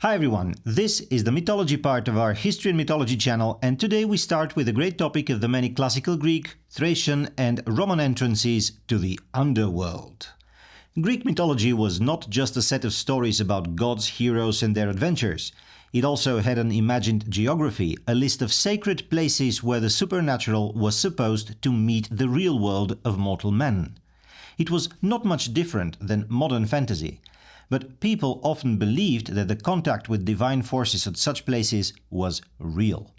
Hi everyone, this is the mythology part of our History and Mythology channel, and today we start with the great topic of the many classical Greek, Thracian and Roman entrances to the Underworld. Greek mythology was not just a set of stories about gods, heroes and their adventures. It also had an imagined geography, a list of sacred places where the supernatural was supposed to meet the real world of mortal men. It was not much different than modern fantasy. But people often believed that the contact with divine forces at such places was real.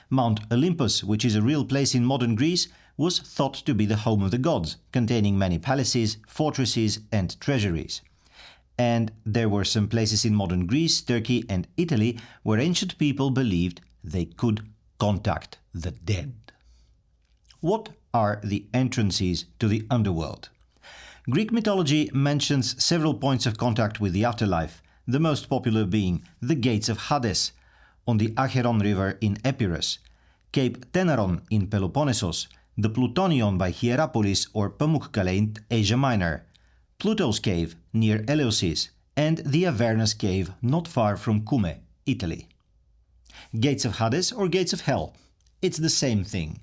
Mount Olympus, which is a real place in modern Greece, was thought to be the home of the gods, containing many palaces, fortresses and treasuries. And there were some places in modern Greece, Turkey and Italy where ancient people believed they could contact the dead. What are the entrances to the underworld? Greek mythology mentions several points of contact with the afterlife, the most popular being the gates of Hades on the Acheron river in Epirus, Cape Tenaron in Peloponnesos, the Plutonian by Hierapolis or Pamukkale in Asia Minor, Pluto's cave near Eleusis, and the Avernus cave not far from Cume, Italy. Gates of Hades or gates of Hell? It's the same thing.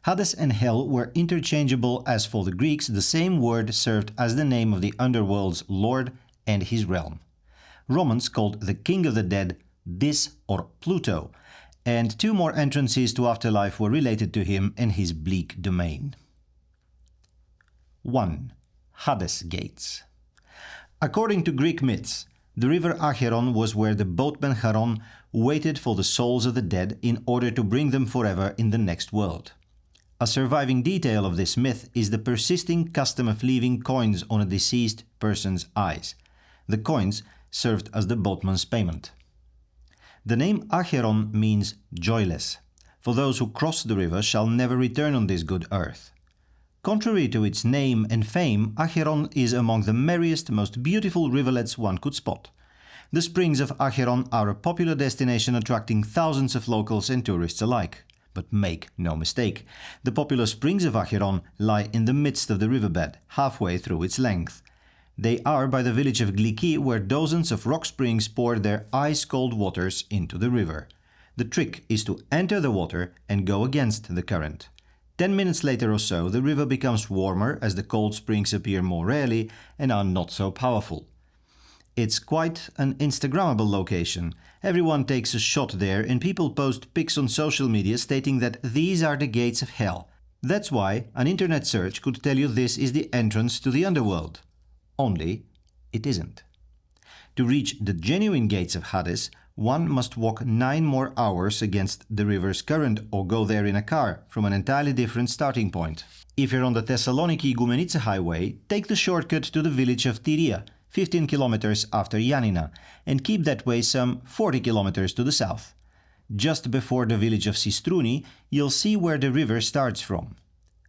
Hades and Hell were interchangeable, as for the Greeks the same word served as the name of the underworld's lord and his realm. Romans called the king of the dead Dis or Pluto, and two more entrances to afterlife were related to him and his bleak domain. 1. Hades Gates. According to Greek myths, the river Acheron was where the boatman Charon waited for the souls of the dead in order to bring them forever in the next world. A surviving detail of this myth is the persisting custom of leaving coins on a deceased person's eyes. The coins served as the boatman's payment. The name Acheron means joyless, for those who cross the river shall never return on this good earth. Contrary to its name and fame, Acheron is among the merriest, most beautiful rivulets one could spot. The springs of Acheron are a popular destination attracting thousands of locals and tourists alike. But make no mistake, the popular springs of Acheron lie in the midst of the riverbed, halfway through its length. They are by the village of Gliki, where dozens of rock springs pour their ice-cold waters into the river. The trick is to enter the water and go against the current. 10 minutes later or so, the river becomes warmer as the cold springs appear more rarely and are not so powerful. It's quite an Instagrammable location. Everyone takes a shot there and people post pics on social media stating that these are the gates of hell. That's why an internet search could tell you this is the entrance to the underworld. Only it isn't. To reach the genuine gates of Hades, one must walk 9 more hours against the river's current or go there in a car from an entirely different starting point. If you're on the Thessaloniki-Goumenitsa highway, take the shortcut to the village of Tyria, 15 kilometers after Yanina, and keep that way some 40 kilometers to the south. Just before the village of Sistruni, you'll see where the river starts from.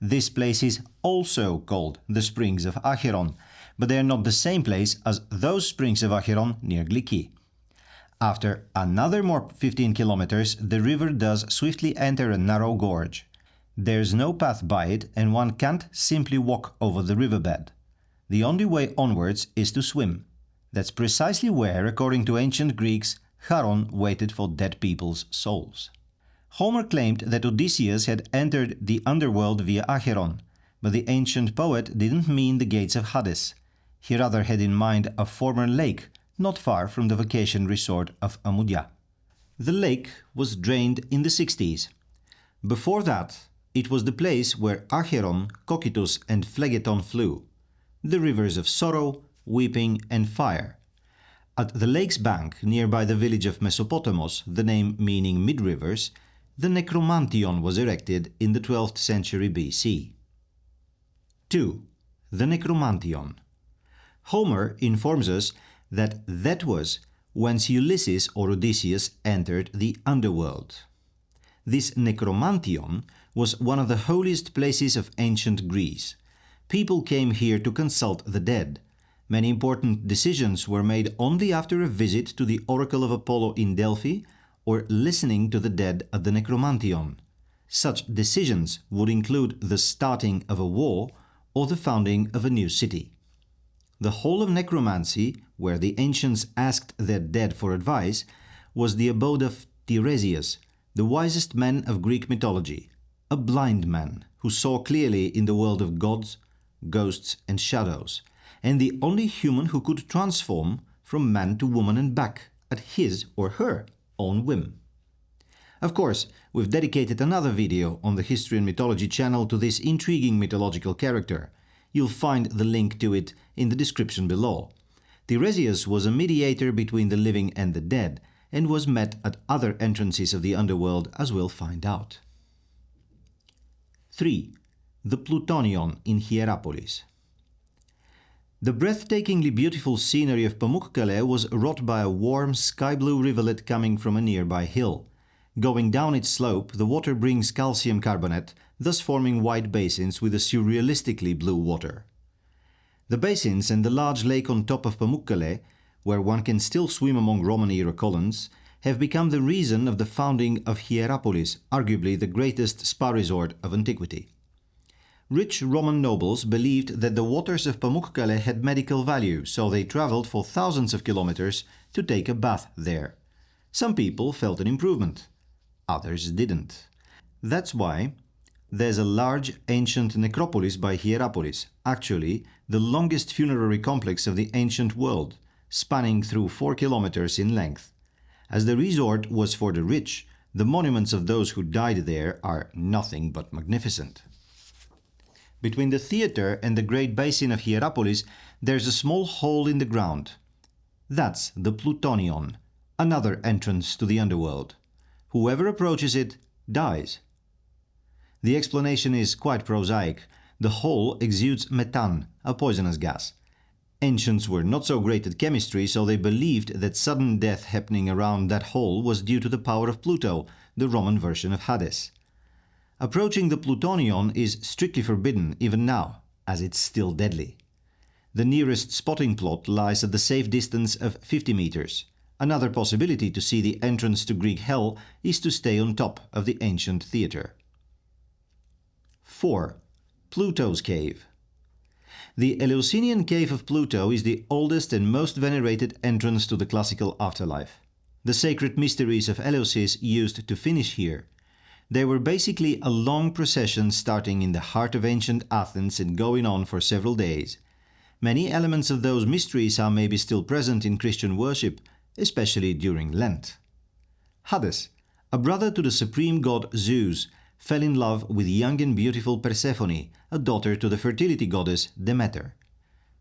This place is also called the Springs of Acheron, but they are not the same place as those Springs of Acheron near Gliki. After another more 15 kilometers, the river does swiftly enter a narrow gorge. There's no path by it, and one can't simply walk over the riverbed. The only way onwards is to swim. That's precisely where, according to ancient Greeks, Charon waited for dead people's souls. Homer claimed that Odysseus had entered the underworld via Acheron, but the ancient poet didn't mean the gates of Hades. He rather had in mind a former lake, not far from the vacation resort of Amudia. The lake was drained in the 60s. Before that, it was the place where Acheron, Cocytus and Phlegeton flew. The rivers of sorrow, weeping and fire. At the lake's bank, nearby the village of Mesopotamos, the name meaning mid-rivers, the necromanteion was erected in the 12th century BC. 2. The necromanteion. Homer informs us that was whence Ulysses or Odysseus entered the underworld. This necromanteion was one of the holiest places of ancient Greece. People came here to consult the dead. Many important decisions were made only after a visit to the oracle of Apollo in Delphi or listening to the dead at the necromanteion. Such decisions would include the starting of a war or the founding of a new city. The whole of necromancy where the ancients asked their dead for advice, was the abode of Tiresias, the wisest man of Greek mythology, a blind man who saw clearly in the world of gods, ghosts and shadows, and the only human who could transform from man to woman and back at his or her own whim. Of course, we've dedicated another video on the History and Mythology channel to this intriguing mythological character. You'll find the link to it in the description below. Tiresias was a mediator between the living and the dead, and was met at other entrances of the underworld, as we'll find out. 3. The Plutonian in Hierapolis. The breathtakingly beautiful scenery of Pamukkale was wrought by a warm sky-blue rivulet coming from a nearby hill. Going down its slope, the water brings calcium carbonate, thus forming wide basins with a surrealistically blue water. The basins and the large lake on top of Pamukkale, where one can still swim among Roman-era columns, have become the reason of the founding of Hierapolis, arguably the greatest spa resort of antiquity. Rich Roman nobles believed that the waters of Pamukkale had medical value, so they traveled for thousands of kilometers to take a bath there. Some people felt an improvement. Others didn't. That's why there's a large ancient necropolis by Hierapolis, actually the longest funerary complex of the ancient world, spanning through 4 kilometers in length. As the resort was for the rich, the monuments of those who died there are nothing but magnificent. Between the theater and the great basin of Hierapolis, there's a small hole in the ground. That's the plutonian, another entrance to the underworld. Whoever approaches it dies. The explanation is quite prosaic. The hole exudes methane, a poisonous gas. Ancients were not so great at chemistry, so they believed that sudden death happening around that hole was due to the power of Pluto, the Roman version of Hades. Approaching the plutonian is strictly forbidden even now, as it's still deadly. The nearest spotting plot lies at the safe distance of 50 meters. Another possibility to see the entrance to Greek hell is to stay on top of the ancient theater. 4. Pluto's Cave. The Eleusinian Cave of Pluto is the oldest and most venerated entrance to the classical afterlife. The sacred mysteries of Eleusis used to finish here. They were basically a long procession starting in the heart of ancient Athens and going on for several days. Many elements of those mysteries are maybe still present in Christian worship, especially during Lent. Hades, a brother to the supreme god Zeus, fell in love with young and beautiful Persephone, a daughter to the fertility goddess Demeter.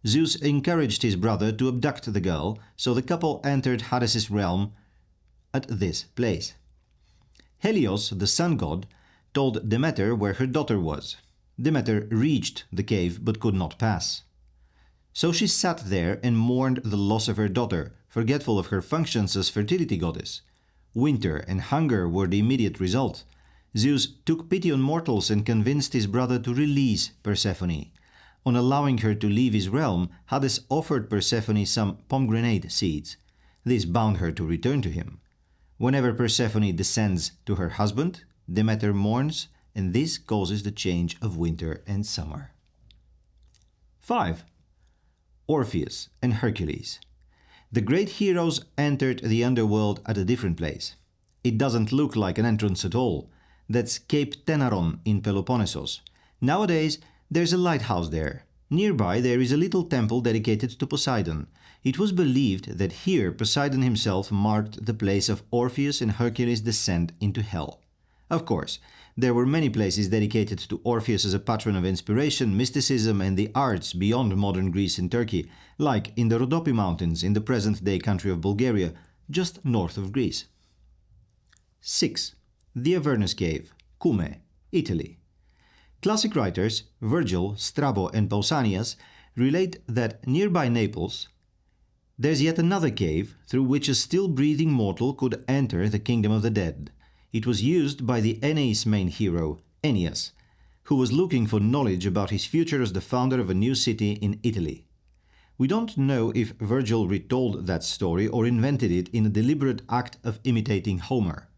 Zeus encouraged his brother to abduct the girl, so the couple entered Hades' realm at this place. Helios, the sun god, told Demeter where her daughter was. Demeter reached the cave but could not pass. So she sat there and mourned the loss of her daughter, forgetful of her functions as fertility goddess. Winter and hunger were the immediate result. Zeus took pity on mortals and convinced his brother to release Persephone. On allowing her to leave his realm, Hades offered Persephone some pomegranate seeds. This bound her to return to him. Whenever Persephone descends to her husband, Demeter mourns, and this causes the change of winter and summer. 5. Orpheus and Hercules. The great heroes entered the underworld at a different place. It doesn't look like an entrance at all. That's Cape Tenaron in Peloponnesos. Nowadays, there's a lighthouse there. Nearby, there is a little temple dedicated to Poseidon. It was believed that here Poseidon himself marked the place of Orpheus and Hercules' descent into hell. Of course, there were many places dedicated to Orpheus as a patron of inspiration, mysticism and the arts beyond modern Greece and Turkey, like in the Rhodope Mountains in the present-day country of Bulgaria, just north of Greece. 6. The Avernus Cave, Cumae, Italy. Classic writers Virgil, Strabo and Pausanias relate that nearby Naples there's yet another cave through which a still-breathing mortal could enter the kingdom of the dead. It was used by the Aeneis main hero, Aeneas, who was looking for knowledge about his future as the founder of a new city in Italy. We don't know if Virgil retold that story or invented it in a deliberate act of imitating Homer.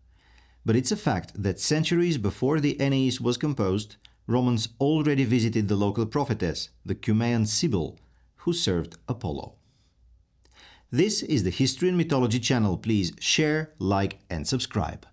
But it's a fact that centuries before the Aeneis was composed, Romans already visited the local prophetess, the Cumaean Sibyl, who served Apollo. This is the History and Mythology channel. Please share, like and subscribe.